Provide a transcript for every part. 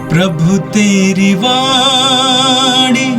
प्रभु तेरी वाणी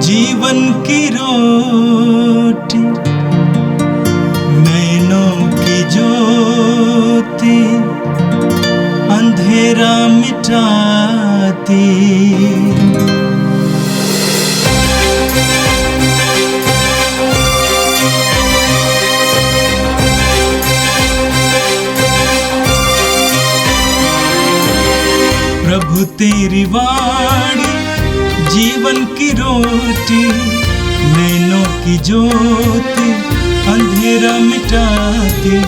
जीवन की रोटी, नैनों की ज्योति अंधेरा मिटाती। प्रभु तेरी वाणी जीवन की रोटी, नैनों की ज्योति अंधेरा मिटाती।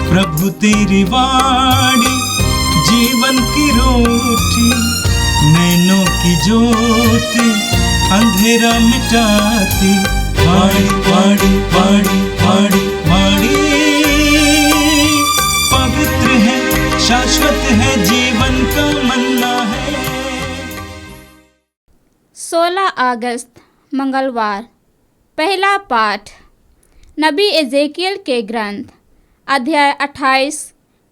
प्रभु तेरी वाणी जीवन की रोटी, नैनों की ज्योति अंधेरा मिटाती। वाणी वाणी वाणी वाणी वाणी पवित्र है, शाश्वत है, जीवन का मन्ना है। 16 अगस्त मंगलवार। पहला पाठ नबी एजेकियल के ग्रंथ अध्याय 28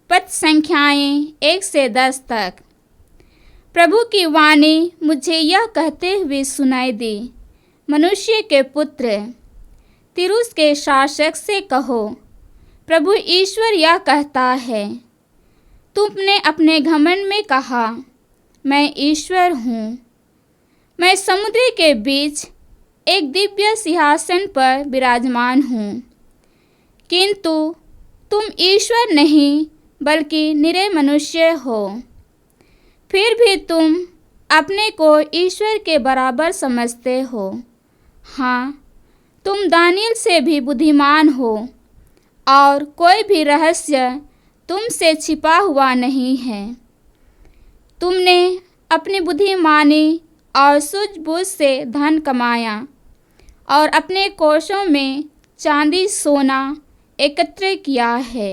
पद संख्याएं 1 से 10 तक। प्रभु की वाणी मुझे यह कहते हुए सुनाई दी, मनुष्य के पुत्र, तिरुस के शासक से कहो, प्रभु ईश्वर यह कहता है, तुमने अपने घमंड में कहा, मैं ईश्वर हूँ। मैं समुद्र के बीच एक दिव्य सिंहासन पर विराजमान हूँ, किंतु तुम ईश्वर नहीं बल्कि निरे मनुष्य हो। फिर भी तुम अपने को ईश्वर के बराबर समझते हो। हाँ, तुम दानियल से भी बुद्धिमान हो और कोई भी रहस्य तुमसे छिपा हुआ नहीं है। तुमने अपनी बुद्धिमानी और सूझबूझ से धन कमाया और अपने कोषों में चांदी सोना एकत्र किया है।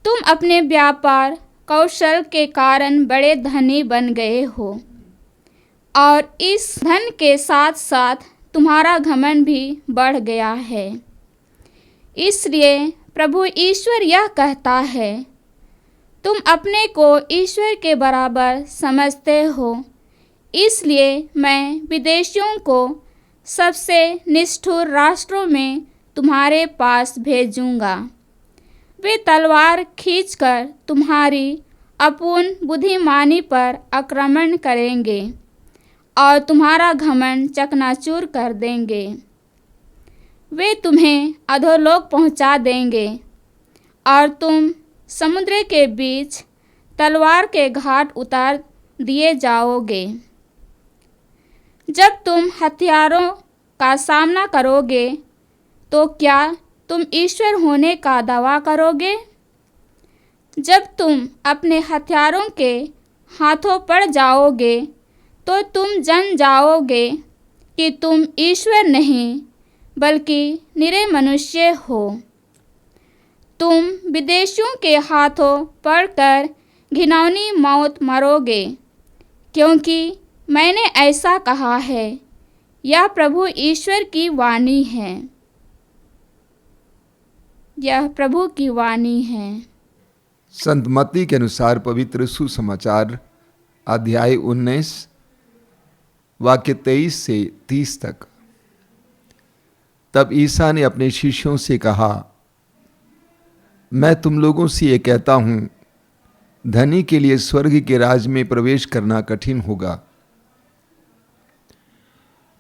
तुम अपने व्यापार कौशल के कारण बड़े धनी बन गए हो और इस धन के साथ साथ तुम्हारा घमंड भी बढ़ गया है। इसलिए प्रभु ईश्वर यह कहता है, तुम अपने को ईश्वर के बराबर समझते हो, इसलिए मैं विदेशियों को सबसे निष्ठुर राष्ट्रों में तुम्हारे पास भेजूंगा। वे तलवार खींचकर तुम्हारी अपूर्ण बुद्धिमानी पर आक्रमण करेंगे और तुम्हारा घमंड चकनाचूर कर देंगे। वे तुम्हें अधोलोक पहुंचा देंगे और तुम समुद्र के बीच तलवार के घाट उतार दिए जाओगे। जब तुम हथियारों का सामना करोगे तो क्या तुम ईश्वर होने का दावा करोगे? जब तुम अपने हथियारों के हाथों पड़ जाओगे तो तुम जान जाओगे कि तुम ईश्वर नहीं बल्कि निरे मनुष्य हो। तुम विदेशियों के हाथों पड़कर घिनौनी मौत मरोगे, क्योंकि मैंने ऐसा कहा है। यह प्रभु ईश्वर की वाणी है। यह प्रभु की वाणी है। संत मत्ती के अनुसार पवित्र सुसमाचार अध्याय 19 वाक्य 23 से 30 तक। तब ईसा ने अपने शिष्यों से कहा, मैं तुम लोगों से ये कहता हूँ, धनी के लिए स्वर्ग के राज में प्रवेश करना कठिन होगा।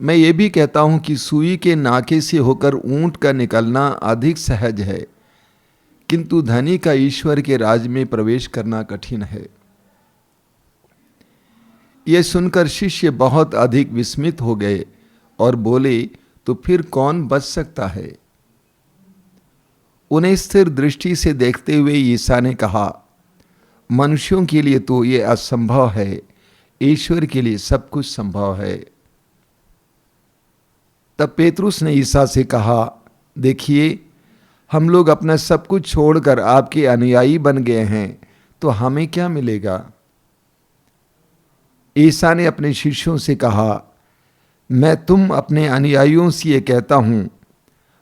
मैं ये भी कहता हूँ कि सुई के नाके से होकर ऊंट का निकलना अधिक सहज है, किंतु धनी का ईश्वर के राज में प्रवेश करना कठिन है। यह सुनकर शिष्य बहुत अधिक विस्मित हो गए और बोले, तो फिर कौन बच सकता है? उन्हें स्थिर दृष्टि से देखते हुए ईसा ने कहा, मनुष्यों के लिए तो ये असंभव है, ईश्वर के लिए सब कुछ संभव है। तब पेतरुस ने ईसा से कहा, देखिए, हम लोग अपना सब कुछ छोड़कर आपके अनुयायी बन गए हैं, तो हमें क्या मिलेगा? ईसा ने अपने शिष्यों से कहा, मैं तुम अपने अनुयायियों से ये कहता हूँ,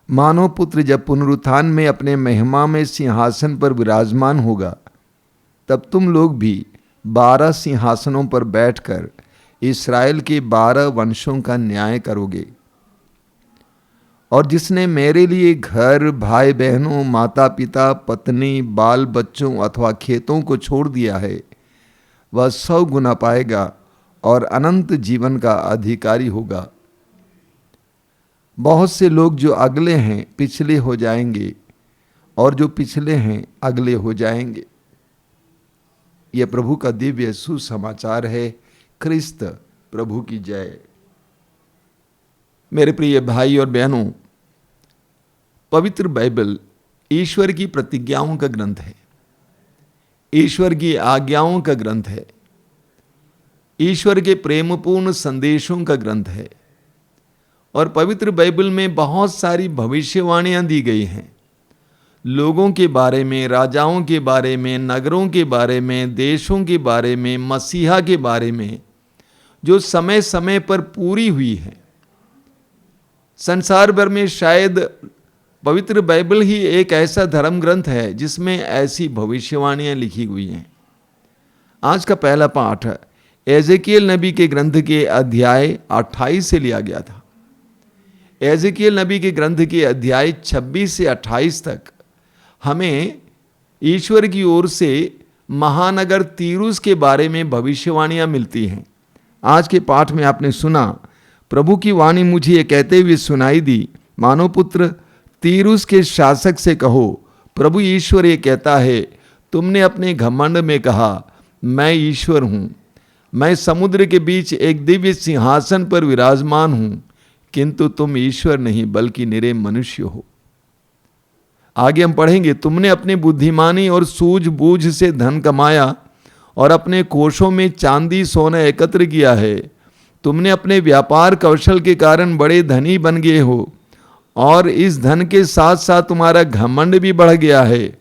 मानव पुत्र जब पुनरुत्थान में अपने महिमा में सिंहासन पर विराजमान होगा, तब तुम लोग भी 12 सिंहासनों पर बैठकर इस्राएल के 12 वंशों का न्याय करोगे। और जिसने मेरे लिए घर, भाई बहनों, माता पिता, पत्नी, बाल बच्चों अथवा खेतों को छोड़ दिया है, वह 100 गुना पाएगा और अनंत जीवन का अधिकारी होगा। बहुत से लोग जो अगले हैं पिछले हो जाएंगे, और जो पिछले हैं अगले हो जाएंगे। यह प्रभु का दिव्य सुसमाचार है। क्रिस्त प्रभु की जय। मेरे प्रिय भाई और बहनों, पवित्र बाइबल ईश्वर की प्रतिज्ञाओं का ग्रंथ है, ईश्वर की आज्ञाओं का ग्रंथ है, ईश्वर के प्रेमपूर्ण संदेशों का ग्रंथ है। और पवित्र बाइबल में बहुत सारी भविष्यवाणियां दी गई हैं, लोगों के बारे में, राजाओं के बारे में, नगरों के बारे में, देशों के बारे में, मसीहा के बारे में, जो समय समय पर पूरी हुई है। संसार भर में शायद पवित्र बाइबल ही एक ऐसा धर्म ग्रंथ है जिसमें ऐसी भविष्यवाणियां लिखी हुई हैं। आज का पहला पाठ एजेकियल नबी के ग्रंथ के अध्याय 28 से लिया गया था। एजेकियल नबी के ग्रंथ के अध्याय 26 से 28 तक हमें ईश्वर की ओर से महानगर तीरुस के बारे में भविष्यवाणियां मिलती हैं। आज के पाठ में आपने सुना, प्रभु की वाणी मुझे ये कहते हुए सुनाई दी, मानव पुत्र, तीरुस के शासक से कहो, प्रभु ईश्वर ये कहता है, तुमने अपने घमंड में कहा, मैं ईश्वर हूं, मैं समुद्र के बीच एक दिव्य सिंहासन पर विराजमान हूं, किंतु तुम ईश्वर नहीं बल्कि निरे मनुष्य हो। आगे हम पढ़ेंगे, तुमने अपनी बुद्धिमानी और सूझबूझ से धन कमाया और अपने कोषों में चांदी सोना एकत्र किया है। तुमने अपने व्यापार कौशल के कारण बड़े धनी बन गए हो, और इस धन के साथ साथ तुम्हारा घमंड भी बढ़ गया है।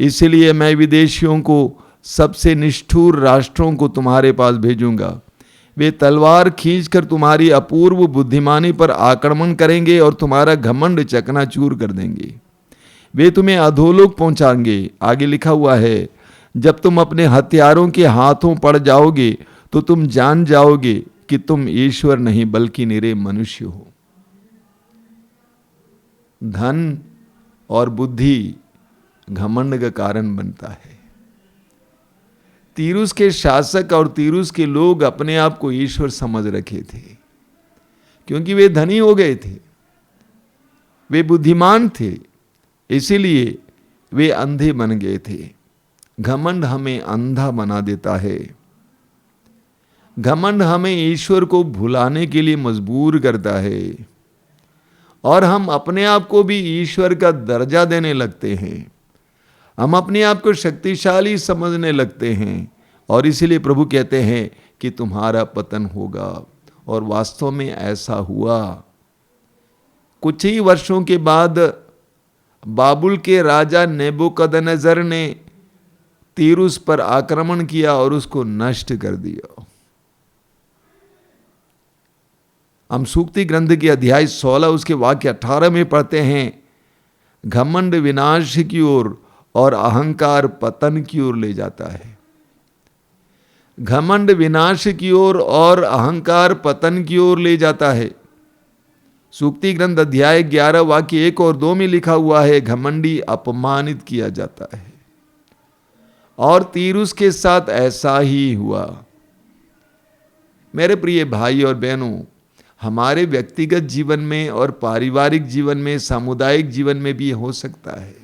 इसलिए मैं विदेशियों को, सबसे निष्ठुर राष्ट्रों को तुम्हारे पास भेजूंगा। वे तलवार खींचकर तुम्हारी अपूर्व बुद्धिमानी पर आक्रमण करेंगे और तुम्हारा घमंड चकनाचूर कर देंगे। वे तुम्हें अधोलोक पहुंचाएंगे। आगे लिखा हुआ है, जब तुम अपने हथियारों के हाथों पड़ जाओगे तो तुम जान जाओगे कि तुम ईश्वर नहीं बल्कि निरे मनुष्य हो। धन और बुद्धि घमंड का कारण बनता है। तीरुस के शासक और तीरुस के लोग अपने आप को ईश्वर समझ रखे थे, क्योंकि वे धनी हो गए थे, वे बुद्धिमान थे, इसीलिए वे अंधे बन गए थे। घमंड हमें अंधा बना देता है। घमंड हमें ईश्वर को भुलाने के लिए मजबूर करता है, और हम अपने आप को भी ईश्वर का दर्जा देने लगते हैं। हम अपने आप को शक्तिशाली समझने लगते हैं, और इसीलिए प्रभु कहते हैं कि तुम्हारा पतन होगा। और वास्तव में ऐसा हुआ। कुछ ही वर्षों के बाद बाबुल के राजा नेबुकदनेस्सर ने तीरुस पर आक्रमण किया और उसको नष्ट कर दिया। हम सूक्ति ग्रंथ के अध्याय 16 उसके वाक्य 18 में पढ़ते हैं, घमंड विनाश की ओर और अहंकार पतन की ओर ले जाता है। घमंड विनाश की ओर और अहंकार पतन की ओर ले जाता है। सूक्ति ग्रंथ अध्याय 11 वाक्य 1 और 2 में लिखा हुआ है, घमंडी अपमानित किया जाता है। और तीरुस के साथ ऐसा ही हुआ। मेरे प्रिय भाई और बहनों, हमारे व्यक्तिगत जीवन में और पारिवारिक जीवन में, सामुदायिक जीवन में भी हो सकता है।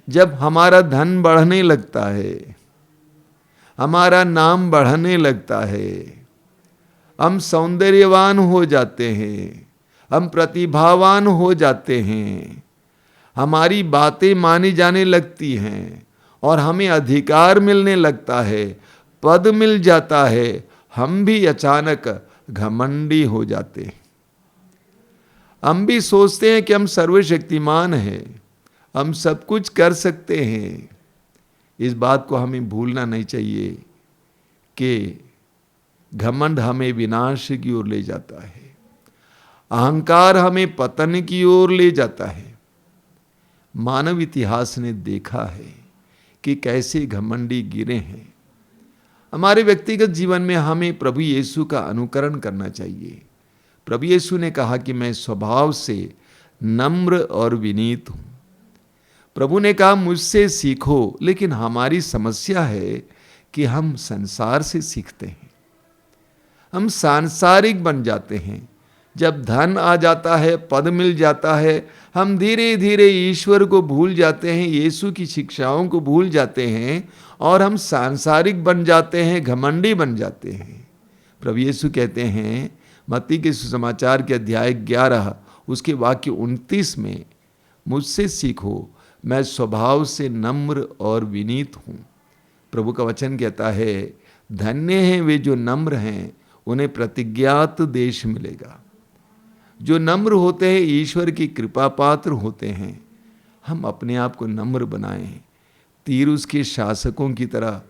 जब हमारा धन बढ़ने लगता है, हमारा नाम बढ़ने लगता है, हम सौंदर्यवान हो जाते हैं, हम प्रतिभावान हो जाते हैं, हमारी बातें मानी जाने लगती हैं और हमें अधिकार मिलने लगता है, पद मिल जाता है, हम भी अचानक घमंडी हो जाते हैं। हम भी सोचते हैं कि हम सर्वशक्तिमान हैं, हम सब कुछ कर सकते हैं। इस बात को हमें भूलना नहीं चाहिए कि घमंड हमें विनाश की ओर ले जाता है, अहंकार हमें पतन की ओर ले जाता है। मानव इतिहास ने देखा है कि कैसे घमंडी गिरे हैं, हमारे व्यक्तिगत जीवन में हमें प्रभु यीशु का अनुकरण करना चाहिए। प्रभु यीशु ने कहा कि मैं स्वभाव से नम्र और विनीत हूं। प्रभु ने कहा मुझसे सीखो, लेकिन हमारी समस्या है कि हम संसार से सीखते हैं, हम सांसारिक बन जाते हैं। जब धन आ जाता है, पद मिल जाता है, हम धीरे धीरे ईश्वर को भूल जाते हैं, यीशु की शिक्षाओं को भूल जाते हैं और हम सांसारिक बन जाते हैं, घमंडी बन जाते हैं। प्रभु यीशु कहते हैं मत्ती के सुसमाचार के अध्याय 11 उसके वाक्य 29 में, मुझसे सीखो, मैं स्वभाव से नम्र और विनीत हूँ। प्रभु का वचन कहता है धन्य हैं वे जो नम्र हैं, उन्हें प्रतिज्ञात देश मिलेगा। जो नम्र होते हैं ईश्वर की कृपा पात्र होते हैं। हम अपने आप को नम्र बनाएं, तीरुस के शासकों की तरह,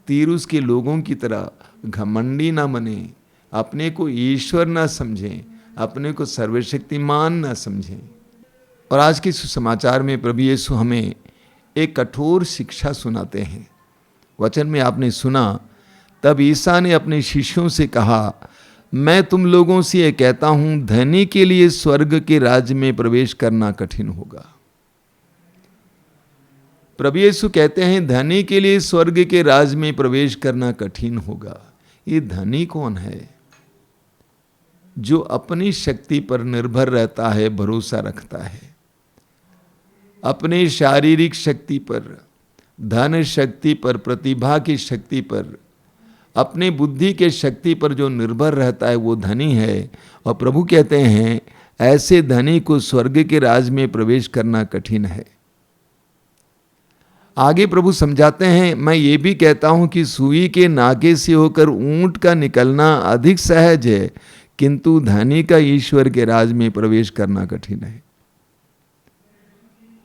तीरुस के लोगों की तरह घमंडी ना बने, अपने को ईश्वर ना समझें, अपने को सर्वशक्तिमान ना समझें। और आज के सुसमाचार में प्रभु यीशु हमें एक कठोर शिक्षा सुनाते हैं। वचन में आपने सुना, तब ईसा ने अपने शिष्यों से कहा, मैं तुम लोगों से ये कहता हूं, धनी के लिए स्वर्ग के राज्य में प्रवेश करना कठिन होगा। प्रभु यीशु कहते हैं धनी के लिए स्वर्ग के राज्य में प्रवेश करना कठिन होगा। ये धनी कौन है? जो अपनी शक्ति पर निर्भर रहता है, भरोसा रखता है, अपने शारीरिक शक्ति पर, धन शक्ति पर, प्रतिभा की शक्ति पर, अपने बुद्धि के शक्ति पर जो निर्भर रहता है वो धनी है। और प्रभु कहते हैं ऐसे धनी को स्वर्ग के राज में प्रवेश करना कठिन है। आगे प्रभु समझाते हैं, मैं ये भी कहता हूं कि सुई के नाके से होकर ऊंट का निकलना अधिक सहज है, किंतु धनी का ईश्वर के राज में प्रवेश करना कठिन है।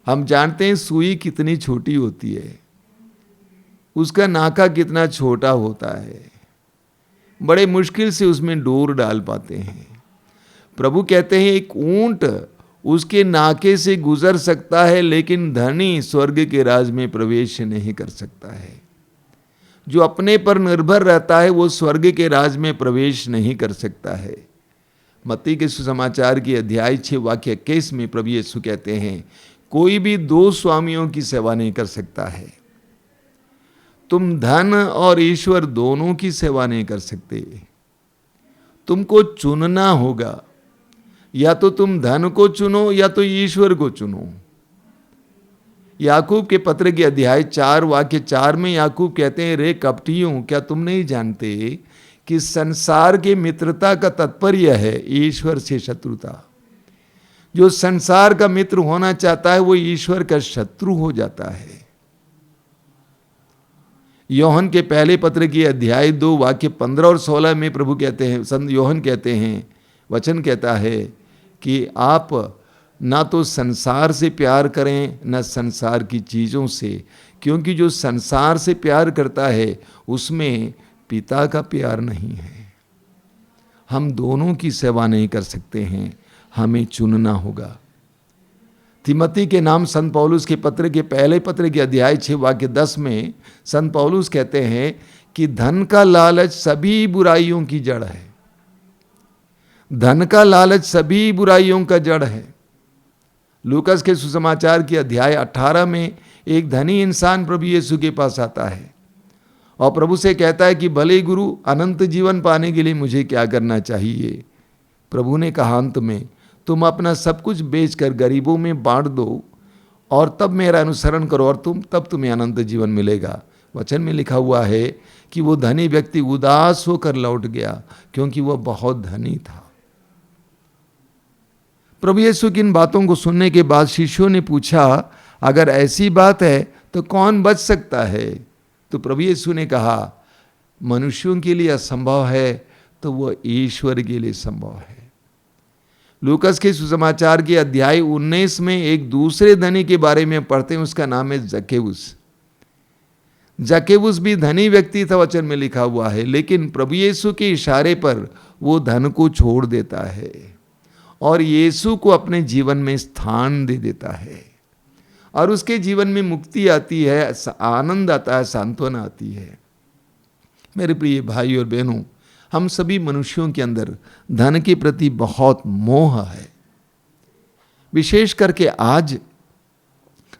हम जानते हैं सुई कितनी छोटी होती है, उसका नाका कितना छोटा होता है, बड़े मुश्किल से उसमें डोर डाल पाते हैं। प्रभु कहते हैं एक ऊंट उसके नाके से गुजर सकता है, लेकिन धनी स्वर्ग के राज में प्रवेश नहीं कर सकता है। जो अपने पर निर्भर रहता है वो स्वर्ग के राज में प्रवेश नहीं कर सकता है। मत्ती के सुसमाचार की अध्याय 6 वाक्य 21 में प्रभु यीशु कहते हैं कोई भी 2 स्वामियों की सेवा नहीं कर सकता है। तुम धन और ईश्वर दोनों की सेवा नहीं कर सकते। तुमको चुनना होगा, या तो तुम धन को चुनो या तो ईश्वर को चुनो। याकूब के पत्र के अध्याय 4 वाक्य 4 में याकूब कहते हैं, रे कपटियों, क्या तुम नहीं जानते कि संसार के मित्रता का तात्पर्य है ईश्वर से शत्रुता। जो संसार का मित्र होना चाहता है वो ईश्वर का शत्रु हो जाता है। योहन के पहले पत्र की अध्याय 2 वाक्य 15 और 16 में प्रभु कहते हैं, संत योहन कहते हैं, वचन कहता है कि आप ना तो संसार से प्यार करें न संसार की चीज़ों से, क्योंकि जो संसार से प्यार करता है उसमें पिता का प्यार नहीं है। हम दोनों की सेवा नहीं कर सकते हैं, हमें चुनना होगा। तिमोथी के नाम संत पौलुस के पत्र के पहले पत्र के अध्याय 6 वाक्य 10 में संत पौलुस कहते हैं कि धन का लालच सभी बुराइयों की जड़ है। धन का लालच सभी बुराइयों का जड़ है। लूकास के सुसमाचार के अध्याय 18 में एक धनी इंसान प्रभु यीशु के पास आता है और प्रभु से कहता है कि भले गुरु, अनंत जीवन पाने के लिए मुझे क्या करना चाहिए। प्रभु ने कहा अंत में, तुम अपना सब कुछ बेचकर गरीबों में बांट दो और तब मेरा अनुसरण करो और तब तुम्हें अनंत जीवन मिलेगा। वचन में लिखा हुआ है कि वो धनी व्यक्ति उदास होकर लौट गया क्योंकि वह बहुत धनी था। प्रभु यीशु की इन बातों को सुनने के बाद शिष्यों ने पूछा, अगर ऐसी बात है तो कौन बच सकता है? तो प्रभु यीशु ने कहा, मनुष्यों के लिए असंभव है तो वह ईश्वर के लिए संभव है। लूकास के सुसमाचार के अध्याय 19 में एक दूसरे धनी के बारे में पढ़ते हैं, उसका नाम है जक्केउस। जक्केउस भी धनी व्यक्ति था, वचन में लिखा हुआ है, लेकिन प्रभु यीशु के इशारे पर वो धन को छोड़ देता है और यीशु को अपने जीवन में स्थान दे देता है और उसके जीवन में मुक्ति आती है, आनंद आता है, सांत्वना आती है। मेरे प्रिय भाई और बहनों, हम सभी मनुष्यों के अंदर धन के प्रति बहुत मोह है। विशेष करके आज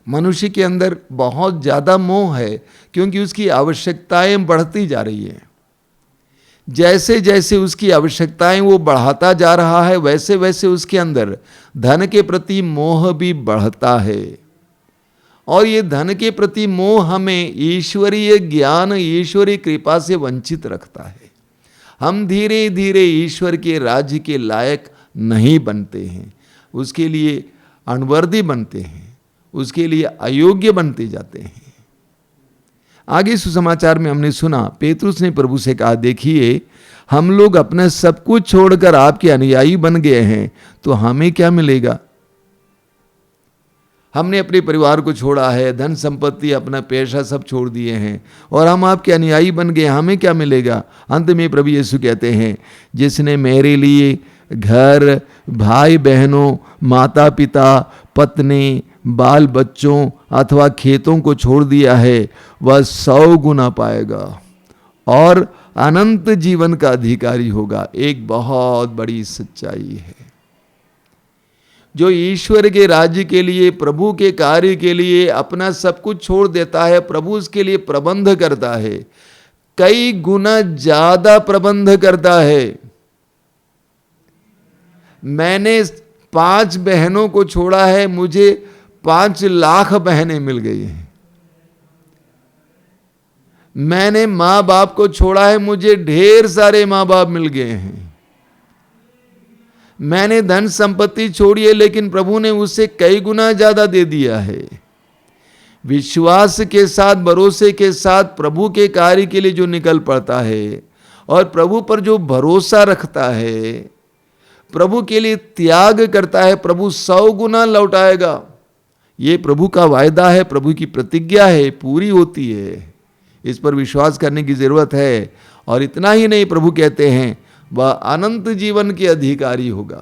मनुष्य के अंदर बहुत ज़्यादा मोह है, क्योंकि उसकी आवश्यकताएं बढ़ती जा रही हैं। जैसे जैसे उसकी आवश्यकताएं वो बढ़ाता जा रहा है, वैसे वैसे उसके अंदर धन के प्रति मोह भी बढ़ता है। और ये धन के प्रति मोह हमें ईश्वरीय ज्ञान, ईश्वरीय कृपा से वंचित रखता है। हम धीरे धीरे ईश्वर के राज्य के लायक नहीं बनते हैं, उसके लिए अनवर्दी बनते हैं, उसके लिए अयोग्य बनते जाते हैं। आगे सुसमाचार में हमने सुना, पेतरुस ने प्रभु से कहा, देखिए हम लोग अपना सब कुछ छोड़कर आपके अनुयायी बन गए हैं, तो हमें क्या मिलेगा? हमने अपने परिवार को छोड़ा है, धन संपत्ति, अपना पैसा सब छोड़ दिए हैं और हम आपके अनुयायी बन गए, हमें क्या मिलेगा? अंत में प्रभु यीशु कहते हैं, जिसने मेरे लिए घर, भाई बहनों, माता पिता, पत्नी, बाल बच्चों अथवा खेतों को छोड़ दिया है, वह 100 गुना पाएगा और अनंत जीवन का अधिकारी होगा। एक बहुत बड़ी सच्चाई है। जो ईश्वर के राज्य के लिए, प्रभु के कार्य के लिए अपना सब कुछ छोड़ देता है, प्रभु उसके लिए प्रबंध करता है, कई गुना ज्यादा प्रबंध करता है। मैंने 5 बहनों को छोड़ा है, मुझे 5 लाख बहनें मिल गई हैं। मैंने माँ बाप को छोड़ा है, मुझे ढेर सारे माँ बाप मिल गए हैं। मैंने धन संपत्ति छोड़ी है, लेकिन प्रभु ने उससे कई गुना ज्यादा दे दिया है। विश्वास के साथ, भरोसे के साथ प्रभु के कार्य के लिए जो निकल पड़ता है और प्रभु पर जो भरोसा रखता है, प्रभु के लिए त्याग करता है, प्रभु 100 गुना लौटाएगा। ये प्रभु का वायदा है, प्रभु की प्रतिज्ञा है, पूरी होती है। इस पर विश्वास करने की जरूरत है। और इतना ही नहीं, प्रभु कहते हैं वह अनंत जीवन के अधिकारी होगा।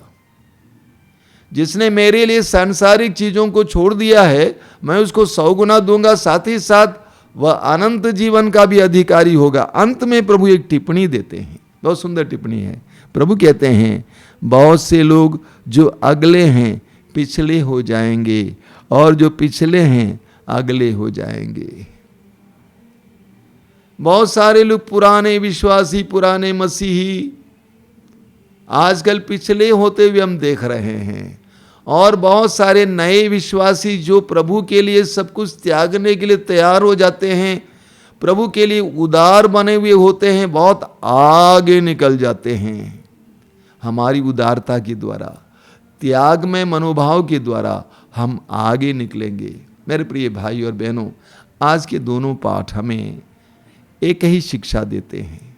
जिसने मेरे लिए सांसारिक चीजों को छोड़ दिया है, मैं उसको 100 गुना दूंगा, साथ ही साथ वह अनंत जीवन का भी अधिकारी होगा। अंत में प्रभु एक टिप्पणी देते हैं, बहुत सुंदर टिप्पणी है। प्रभु कहते हैं, बहुत से लोग जो अगले हैं पिछले हो जाएंगे और जो पिछले हैं अगले हो जाएंगे। बहुत सारे लोग पुराने विश्वासी, पुराने मसीही आजकल पिछले होते हुए हम देख रहे हैं, और बहुत सारे नए विश्वासी जो प्रभु के लिए सब कुछ त्यागने के लिए तैयार हो जाते हैं, प्रभु के लिए उदार बने हुए होते हैं, बहुत आगे निकल जाते हैं। हमारी उदारता के द्वारा, त्याग में मनोभाव के द्वारा हम आगे निकलेंगे। मेरे प्रिय भाई और बहनों, आज के दोनों पाठ हमें एक ही शिक्षा देते हैं।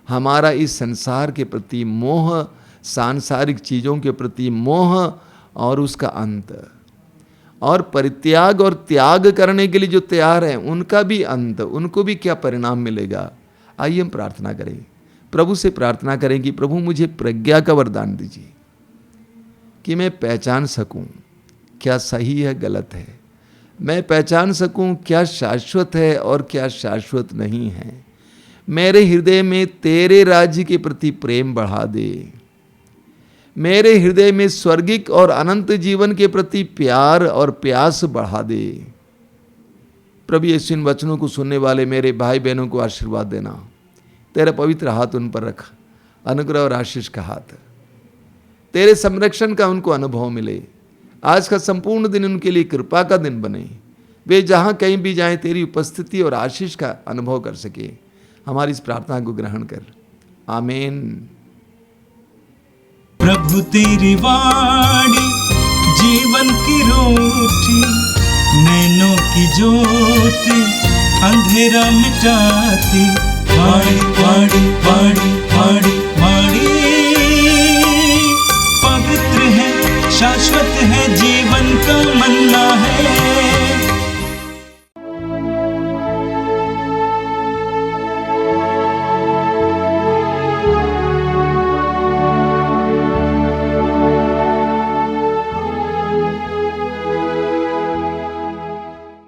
हमारा इस संसार के प्रति मोह, सांसारिक चीज़ों के प्रति मोह और उसका अंत, और परित्याग और त्याग करने के लिए जो तैयार हैं उनका भी अंत, उनको भी क्या परिणाम मिलेगा। आइए हम प्रार्थना करें, प्रभु से प्रार्थना करें कि प्रभु मुझे प्रज्ञा का वरदान दीजिए कि मैं पहचान सकूं क्या सही है, गलत है। मैं पहचान सकूं क्या शाश्वत है और क्या शाश्वत नहीं है। मेरे हृदय में तेरे राज्य के प्रति प्रेम बढ़ा दे। मेरे हृदय में स्वर्गिक और अनंत जीवन के प्रति प्यार और प्यास बढ़ा दे। प्रभु यीशु इन वचनों को सुनने वाले मेरे भाई बहनों को आशीर्वाद देना। तेरा पवित्र हाथ उन पर रख, अनुग्रह और आशीष का हाथ, तेरे संरक्षण का उनको अनुभव मिले। आज का संपूर्ण दिन उनके लिए कृपा का दिन बने। वे जहाँ कहीं भी जाएं तेरी उपस्थिति और आशीष का अनुभव कर सके। हमारी इस प्रार्थना को ग्रहण कर, आमीन। प्रभु तेरी वाणी जीवन की रोटी, नैनों की ज्योति अंधेरा मिटाती। वाणी वाणी वाणी वाणी वाणी पवित्र है, शाश्वत है जीवन का